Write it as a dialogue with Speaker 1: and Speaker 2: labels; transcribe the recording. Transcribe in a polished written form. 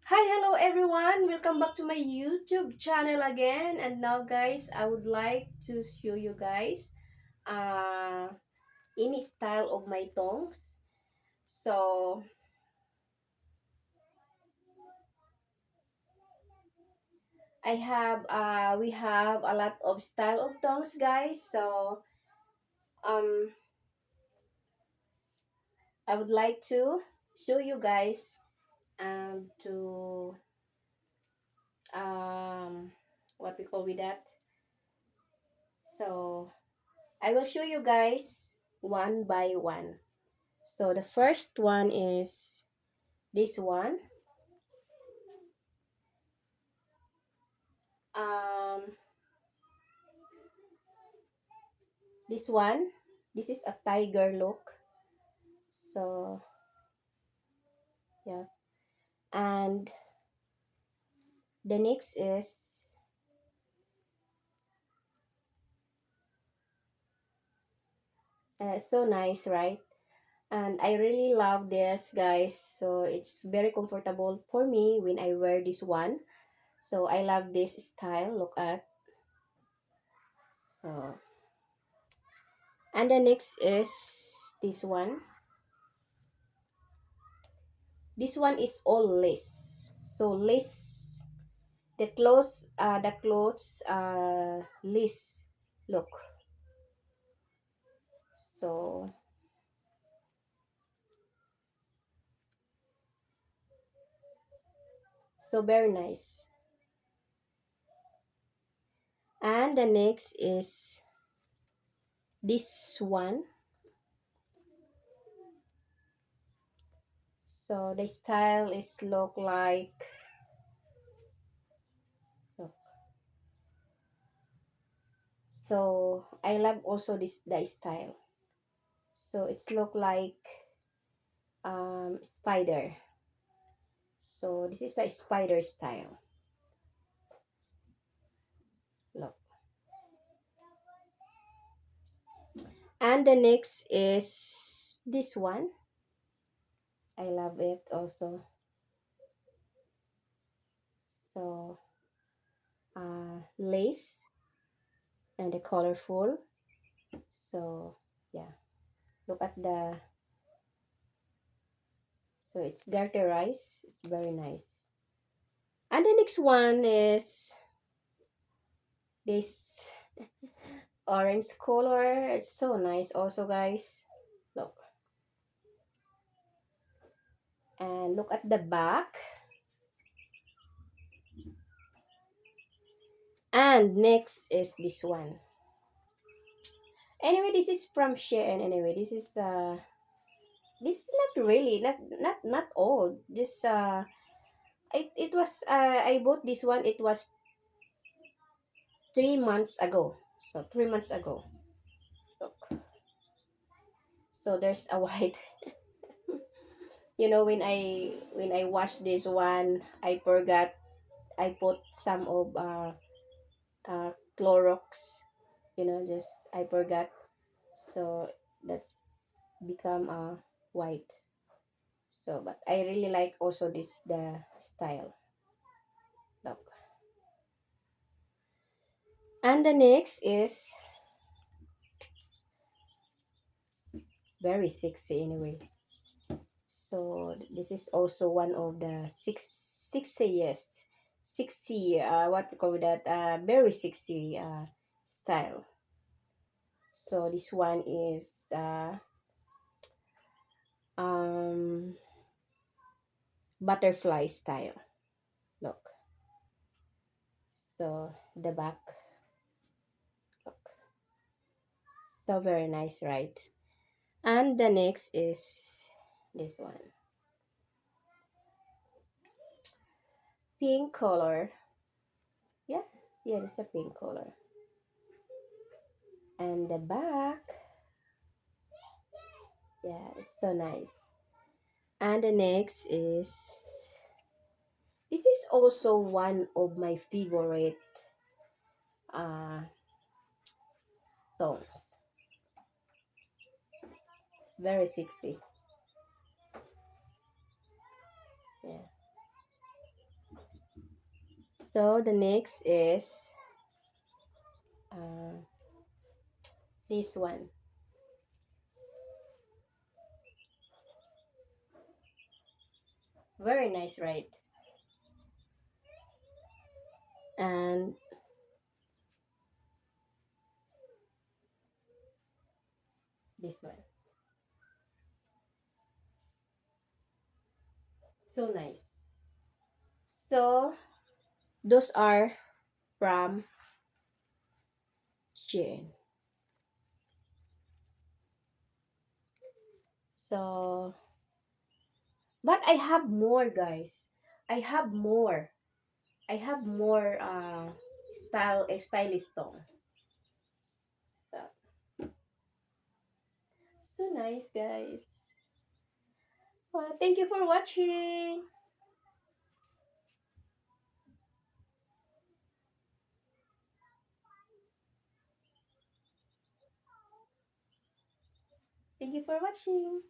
Speaker 1: Hi, hello everyone. Welcome back to my YouTube channel again. And now guys, I would like to show you guys uh any style of my tongs. So, we have a lot of style of tongs guys. So, um I would like to show you guys to um what we call with that. So, I will show you guys one by one. So the first one is this one. Um, this one. This is a tiger look. So yeah, and the next is so nice, right? And I really love this, guys. So it's very comfortable for me when I wear this one. So I love this style. Look at so, and the next is this one. This one is all lace. So lace, the clothes lace look. So very nice. And the next is this one. So the style is look like look. So I love also this the style. So it's look like spider. So this is a spider style. Look. And the next is this one. I love it also. So lace and the colorful. So yeah, look at the so it's dirty rice. It's very nice. And the next one is this orange color. It's so nice also, guys. Look. And look at the back. And next is this one. Anyway, this is from Shein. Anyway, this is not really not old. This it was I bought this one. It was 3 months ago. So 3 months ago. Look. So there's a white. When I washed this one, I forgot I put some of Clorox. Just I forgot. So that's become white. So but I really like also this the style. Look. And the next is very sexy anyways. So this is also one of the sexiest, sexy, what we call that, very sexy style. So this one is um butterfly style. Look. So the back, look. So very nice, right? And the next is this one. Pink color. Yeah, yeah, it's a pink color. And the back, yeah, it's so nice. And the next is this is also one of my favorite uh tones. It's very sexy. Yeah. So the next is uh, this one. Very nice, right? And this one. So nice. So those are from Shein. So, but I have more, guys. I have more. I have more stylish tone. So, so nice, guys. Thank you for watching. Thank you for watching.